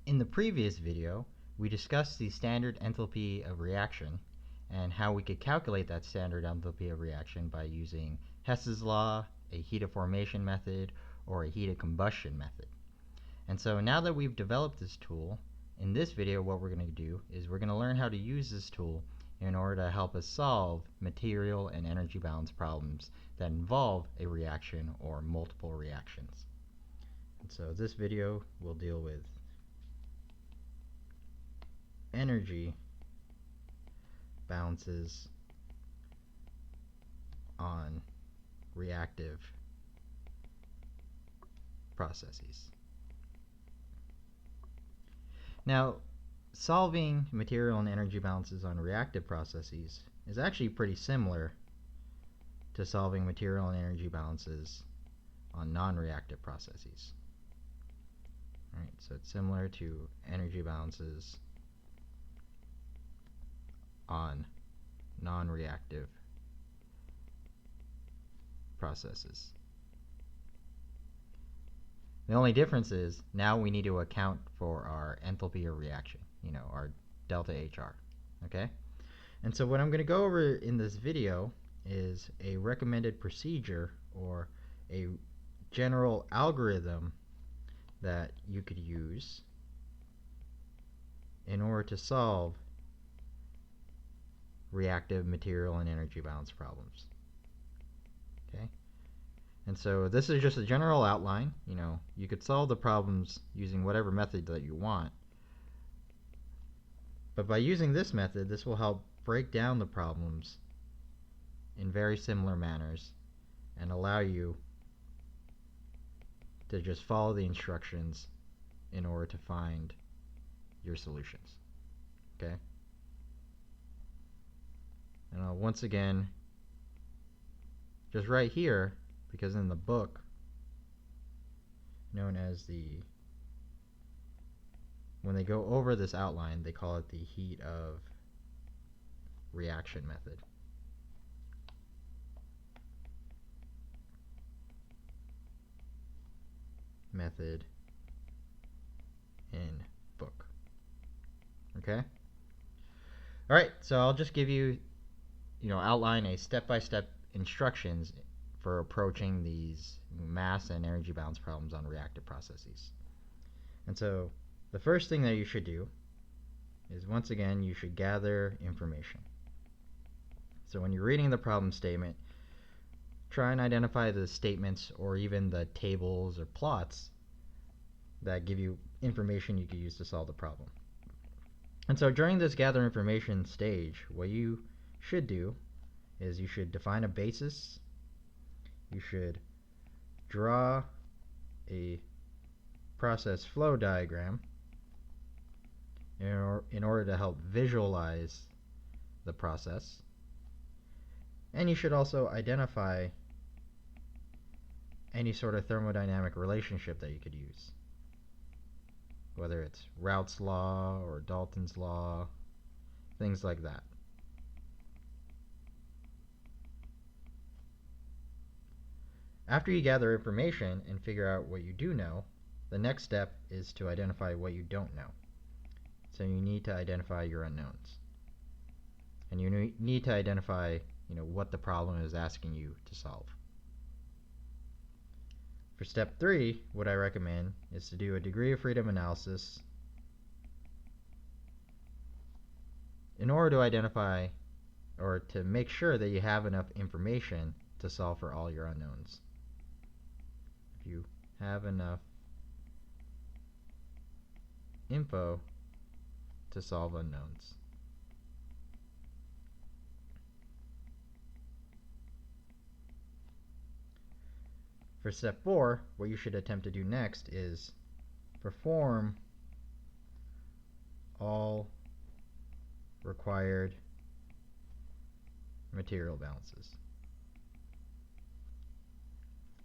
In the previous video, we discussed the standard enthalpy of reaction and how we could calculate that standard enthalpy of reaction by using Hess's law, a heat of formation method, or a heat of combustion method. And so now that we've developed this tool, in this video what we're going to do is we're going to learn how to use this tool in order to help us solve material and energy balance problems that involve a reaction or multiple reactions. And so this video will deal with energy balances on reactive processes. Now, solving material and energy balances on reactive processes is actually pretty similar to solving material and energy balances on non-reactive processes. All right, so it's similar to energy balances on non-reactive processes. The only difference is now we need to account for our enthalpy of reaction, our delta HR, okay? And so what I'm going to go over in this video is a recommended procedure or a general algorithm that you could use in order to solve reactive material and energy balance problems. Okay? And so this is just a general outline. You could solve the problems using whatever method that you want. But by using this method, this will help break down the problems in very similar manners and allow you to just follow the instructions in order to find your solutions. Okay? And once again, just right here, because in the book known as when they go over this outline, they call it the heat of reaction method. Method in book. Okay? Alright, so I'll just give you, outline a step-by-step instructions for approaching these mass and energy balance problems on reactive processes. And so the first thing that you should do is, once again, you should gather information. So when you're reading the problem statement, try and identify the statements or even the tables or plots that give you information you could use to solve the problem. And so during this gather information stage, what you should do is you should define a basis. You should draw a process flow diagram in order to help visualize the process. And you should also identify any sort of thermodynamic relationship that you could use, whether it's Raoult's law or Dalton's law, things like that. After you gather information and figure out what you do know, the next step is to identify what you don't know. So you need to identify your unknowns. And you need to identify, what the problem is asking you to solve. For step 3, what I recommend is to do a degree of freedom analysis in order to identify or to make sure that you have enough information to solve for all your unknowns. If you have enough info to solve unknowns. For step 4, what you should attempt to do next is perform all required material balances.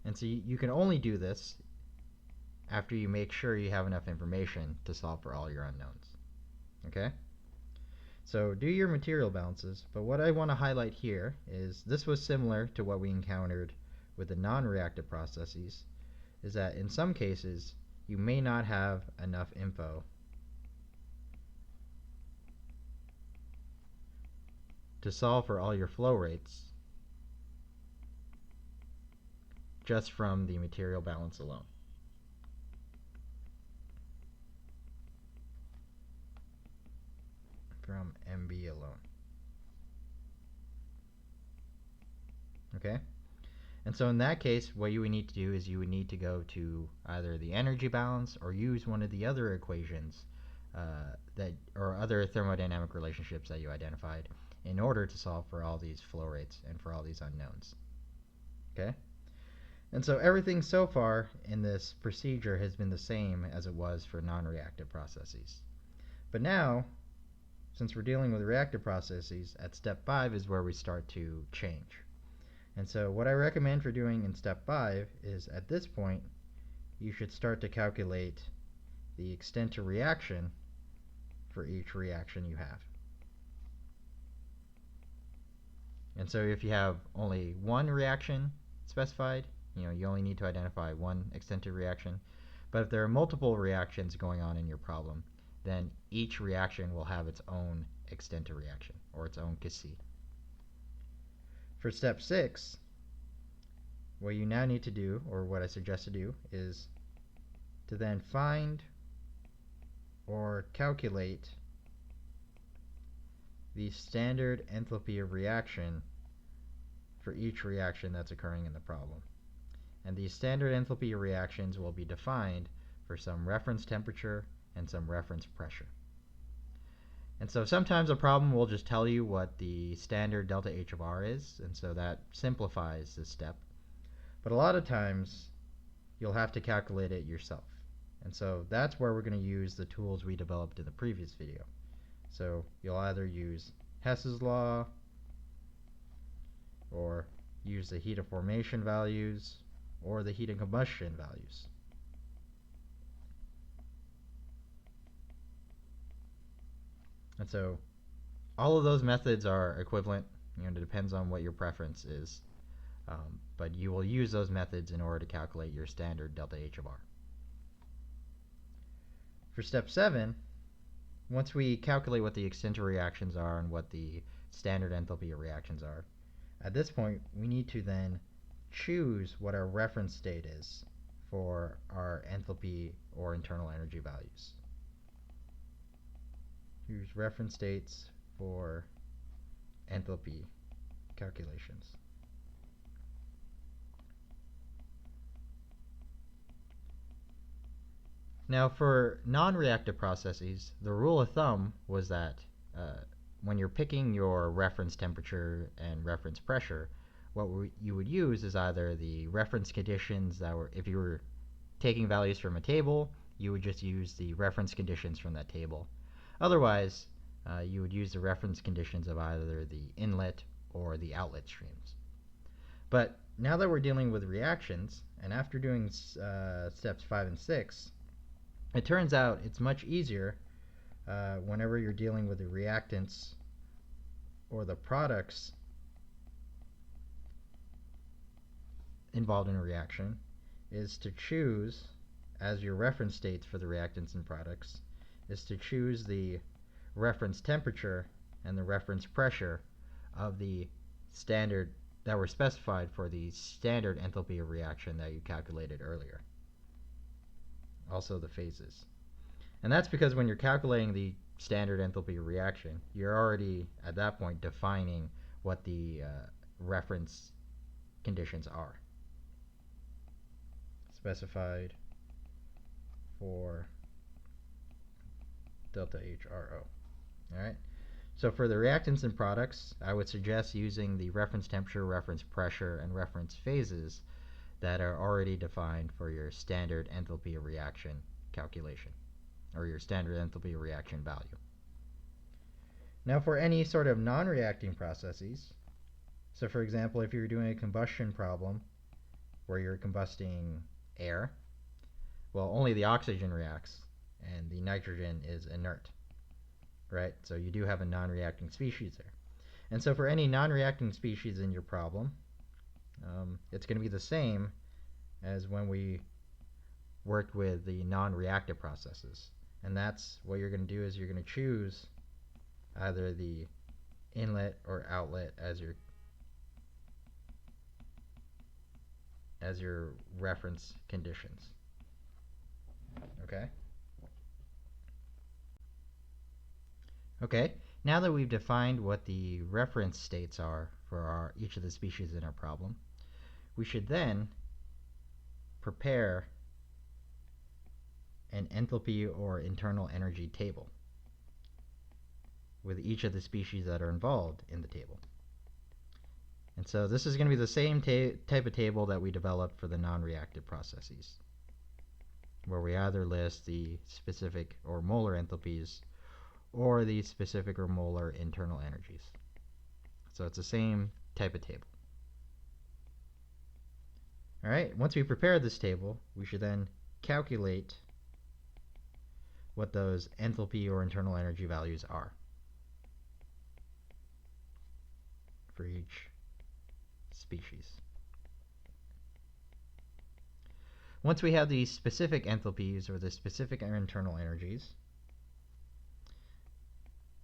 And so you can only do this after you make sure you have enough information to solve for all your unknowns. Okay? So do your material balances, but what I want to highlight here is this was similar to what we encountered with the non-reactive processes, is that in some cases you may not have enough info to solve for all your flow rates just from the material balance alone. From MB alone. Okay? And so in that case, what you would need to do is you would need to go to either the energy balance or use one of the other equations or other thermodynamic relationships that you identified in order to solve for all these flow rates and for all these unknowns. Okay? And so everything so far in this procedure has been the same as it was for non-reactive processes. But now, since we're dealing with reactive processes, at step 5 is where we start to change. And so what I recommend for doing in step 5 is at this point, you should start to calculate the extent to reaction for each reaction you have. And so if you have only one reaction specified, you only need to identify one extent to reaction. But if there are multiple reactions going on in your problem, then each reaction will have its own extent to reaction, or its own Kc. For step 6, what you now need to do, or what I suggest to do, is to then find or calculate the standard enthalpy of reaction for each reaction that's occurring in the problem. And these standard enthalpy of reactions will be defined for some reference temperature and some reference pressure. And so sometimes a problem will just tell you what the standard delta H of R is, and so that simplifies this step. But a lot of times you'll have to calculate it yourself. And so that's where we're going to use the tools we developed in the previous video. So you'll either use Hess's law, or use the heat of formation values, or the heat of combustion values. And so all of those methods are equivalent. It depends on what your preference is. But you will use those methods in order to calculate your standard delta H of R. For step 7, once we calculate what the extent of reactions are and what the standard enthalpy of reactions are, at this point we need to then choose what our reference state is for our enthalpy or internal energy values. Use reference states for enthalpy calculations. Now for non-reactive processes, the rule of thumb was that when you're picking your reference temperature and reference pressure, what you would use is either the reference conditions that were, if you were taking values from a table, you would just use the reference conditions from that table. Otherwise, you would use the reference conditions of either the inlet or the outlet streams. But now that we're dealing with reactions, and after doing steps 5 and 6, it turns out it's much easier whenever you're dealing with the reactants or the products involved in a reaction, is to choose as your reference states for the reactants and products, is to choose the reference temperature and the reference pressure of the standard that were specified for the standard enthalpy of reaction that you calculated earlier. Also the phases. And that's because when you're calculating the standard enthalpy of reaction, you're already at that point defining what the reference conditions are specified for delta HRO. Alright? So for the reactants and products, I would suggest using the reference temperature, reference pressure, and reference phases that are already defined for your standard enthalpy of reaction calculation, or your standard enthalpy of reaction value. Now for any sort of non-reacting processes, so for example, if you're doing a combustion problem where you're combusting air, well, only the oxygen reacts and the nitrogen is inert, right? So you do have a non-reacting species there. And so for any non-reacting species in your problem, it's going to be the same as when we worked with the non-reactive processes. And that's what you're going to do is you're going to choose either the inlet or outlet as your reference conditions. Okay? Okay, now that we've defined what the reference states are for each of the species in our problem, we should then prepare an enthalpy or internal energy table with each of the species that are involved in the table. And so this is going to be the same type of table that we developed for the non-reactive processes, where we either list the specific or molar enthalpies or the specific or molar internal energies. So it's the same type of table. All right, once we prepare this table, we should then calculate what those enthalpy or internal energy values are for each species. Once we have the specific enthalpies or the specific internal energies,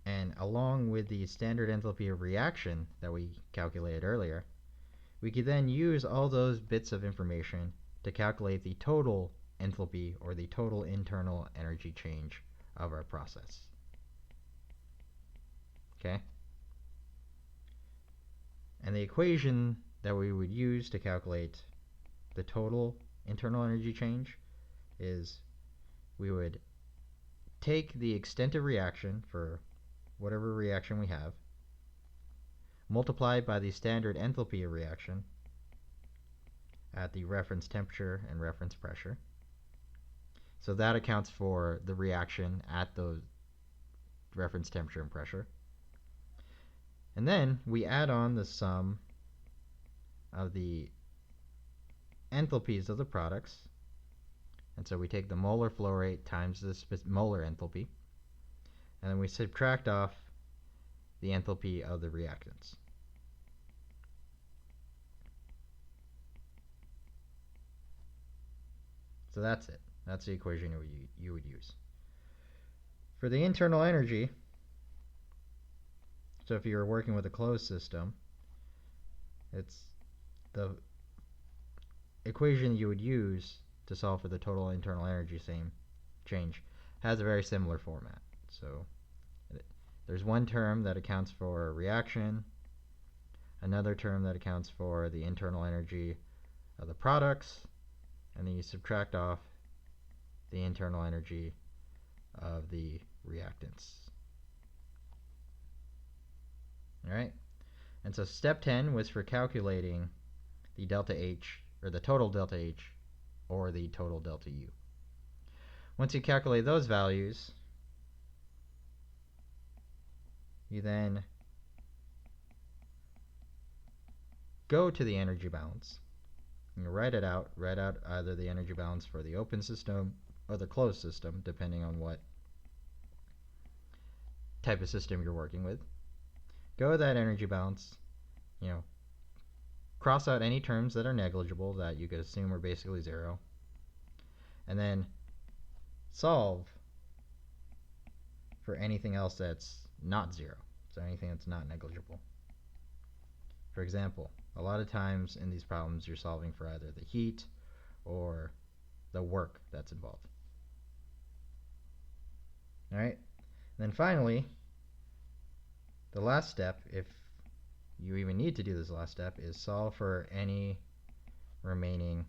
and along with the standard enthalpy of reaction that we calculated earlier, we could then use all those bits of information to calculate the total enthalpy or the total internal energy change of our process. Okay? And the equation that we would use to calculate the total internal energy change is we would take the extent of reaction for whatever reaction we have, multiplied by the standard enthalpy of reaction at the reference temperature and reference pressure. So that accounts for the reaction at the reference temperature and pressure. And then we add on the sum of the enthalpies of the products. And so we take the molar flow rate times the molar enthalpy, and then we subtract off the enthalpy of the reactants. So that's it. That's the equation you would use. For the internal energy, so if you're working with a closed system, it's the equation you would use to solve for the total internal energy change has a very similar format. So there's one term that accounts for reaction, another term that accounts for the internal energy of the products, and then you subtract off the internal energy of the reactants. All right? And so step 10 was for calculating the delta H, or the total delta H, or the total delta U. Once you calculate those values, you then go to the energy balance. And you write out either the energy balance for the open system or the closed system, depending on what type of system you're working with. Go to that energy balance, cross out any terms that are negligible that you could assume are basically zero, and then solve for anything else that's not zero, so anything that's not negligible. For example, a lot of times in these problems you're solving for either the heat or the work that's involved. All right? And then finally, the last step, if you even need to do this last step, is solve for any remaining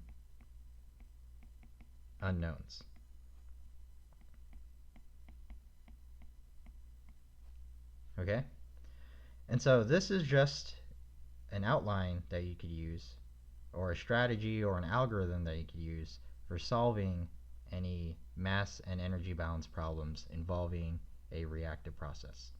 unknowns. Okay? And so this is just an outline that you could use, or a strategy or an algorithm that you could use for solving any mass and energy balance problems involving a reactive process.